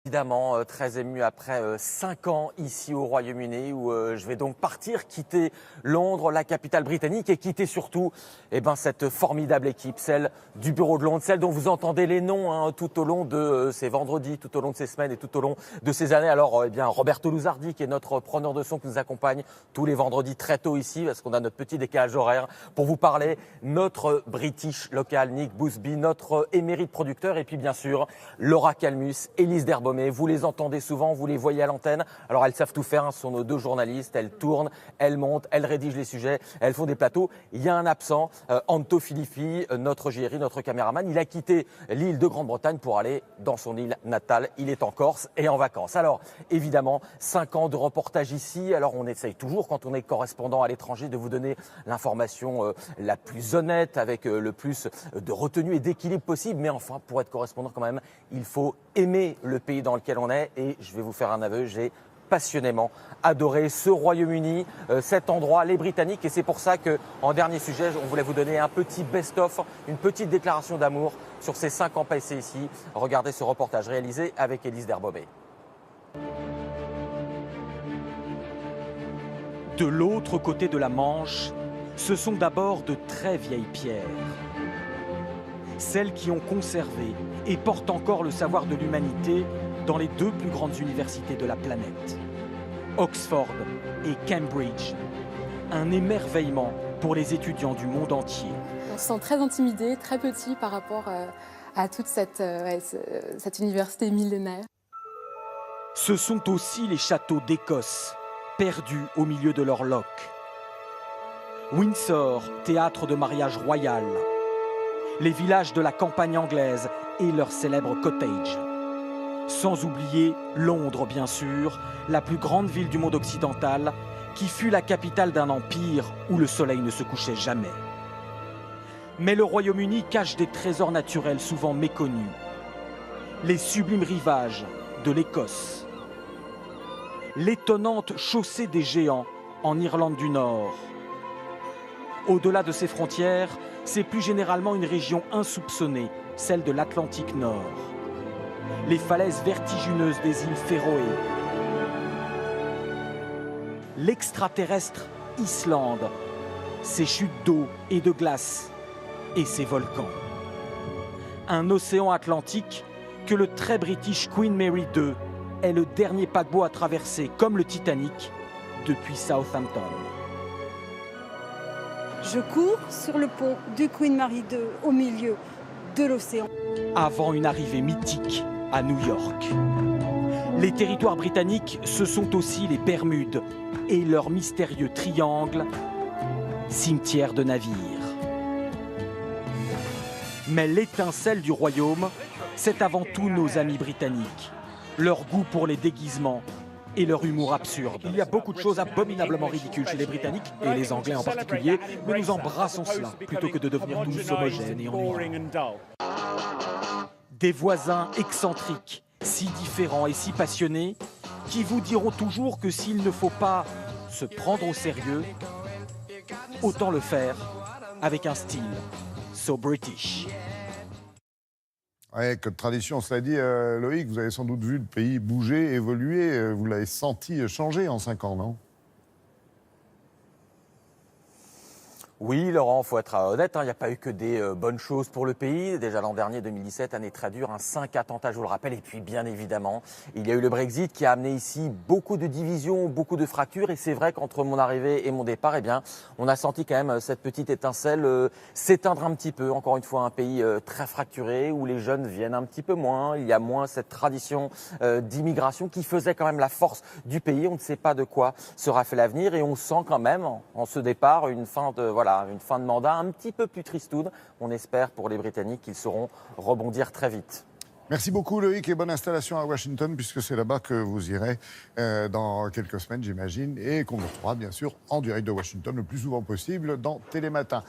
Évidemment, très ému après 5 ans ici au Royaume-Uni où je vais donc partir, quitter Londres, la capitale britannique, et quitter surtout cette formidable équipe, celle du Bureau de Londres, celle dont vous entendez les noms tout au long de ces vendredis, tout au long de ces semaines et tout au long de ces années. Alors, Roberto Luzardi, qui est notre preneur de son, qui nous accompagne tous les vendredis très tôt ici, parce qu'on a notre petit décalage horaire, pour vous parler, notre British local, Nick Boothby, notre émérite producteur, et puis bien sûr, Laura Calmus, Élise Derbaumet. Vous les entendez souvent, vous les voyez à l'antenne. Alors elles savent tout faire, ce sont nos deux journalistes. Elles tournent, elles montent, elles rédigent les sujets, elles font des plateaux. Il y a un absent, Anto Filippi, notre JRI, notre caméraman. Il a quitté l'île de Grande-Bretagne pour aller dans son île natale. Il est en Corse et en vacances. Alors évidemment, 5 ans de reportage ici. Alors on essaye toujours, quand on est correspondant à l'étranger, de vous donner l'information la plus honnête, avec le plus de retenue et d'équilibre possible. Mais enfin, pour être correspondant quand même, il faut aimer le pays dans lequel on est, et je vais vous faire un aveu, j'ai passionnément adoré ce Royaume-Uni, cet endroit, les Britanniques, et c'est pour ça qu'en dernier sujet, on voulait vous donner un petit best-of, une petite déclaration d'amour sur ces 5 ans passés ici. Regardez ce reportage réalisé avec Élise Derbaumet. De l'autre côté de la Manche, ce sont d'abord de très vieilles pierres. Celles qui ont conservé et portent encore le savoir de l'humanité dans les 2 plus grandes universités de la planète, Oxford et Cambridge. Un émerveillement pour les étudiants du monde entier. On se sent très intimidé, très petit par rapport à toute cette université millénaire. Ce sont aussi les châteaux d'Écosse, perdus au milieu de leurs lochs. Windsor, théâtre de mariage royal. Les villages de la campagne anglaise et leurs célèbres cottages. Sans oublier Londres, bien sûr, la plus grande ville du monde occidental, qui fut la capitale d'un empire où le soleil ne se couchait jamais. Mais le Royaume-Uni cache des trésors naturels souvent méconnus. Les sublimes rivages de l'Écosse. L'étonnante chaussée des géants en Irlande du Nord. Au-delà de ses frontières, c'est plus généralement une région insoupçonnée, celle de l'Atlantique Nord. Les falaises vertigineuses des îles Féroé. L'extraterrestre Islande, ses chutes d'eau et de glace et ses volcans. Un océan Atlantique que le très british Queen Mary II est le dernier paquebot à traverser, comme le Titanic, depuis Southampton. Je cours sur le pont du Queen Mary II au milieu de l'océan. Avant une arrivée mythique à New York. Les territoires britanniques, ce sont aussi les Bermudes et leur mystérieux triangle, cimetière de navires. Mais l'étincelle du royaume, c'est avant tout nos amis britanniques, leur goût pour les déguisements et leur humour absurde. Il y a beaucoup de choses abominablement ridicules chez les Britanniques, et les Anglais en particulier, mais nous embrassons cela, plutôt que de devenir tous homogènes et ennuyeux. Des voisins excentriques, si différents et si passionnés, qui vous diront toujours que s'il ne faut pas se prendre au sérieux, autant le faire avec un style so British. Ouais, que de tradition, cela dit, Loïc, vous avez sans doute vu le pays bouger, évoluer, vous l'avez senti changer en 5 ans, non ? Oui, Laurent, il faut être honnête, il n'y a pas eu que des bonnes choses pour le pays. Déjà l'an dernier, 2017, année très dure, 5 attentats, je vous le rappelle. Et puis, bien évidemment, il y a eu le Brexit qui a amené ici beaucoup de divisions, beaucoup de fractures. Et c'est vrai qu'entre mon arrivée et mon départ, on a senti quand même cette petite étincelle s'éteindre un petit peu. Encore une fois, un pays très fracturé où les jeunes viennent un petit peu moins. Il y a moins cette tradition d'immigration qui faisait quand même la force du pays. On ne sait pas de quoi sera fait l'avenir. Et on sent quand même, en ce départ, une fin de mandat un petit peu plus tristoune. On espère pour les Britanniques qu'ils sauront rebondir très vite. Merci beaucoup Loïc et bonne installation à Washington, puisque c'est là-bas que vous irez dans quelques semaines, j'imagine, et qu'on vous retrouvera bien sûr en direct de Washington le plus souvent possible dans Télématin.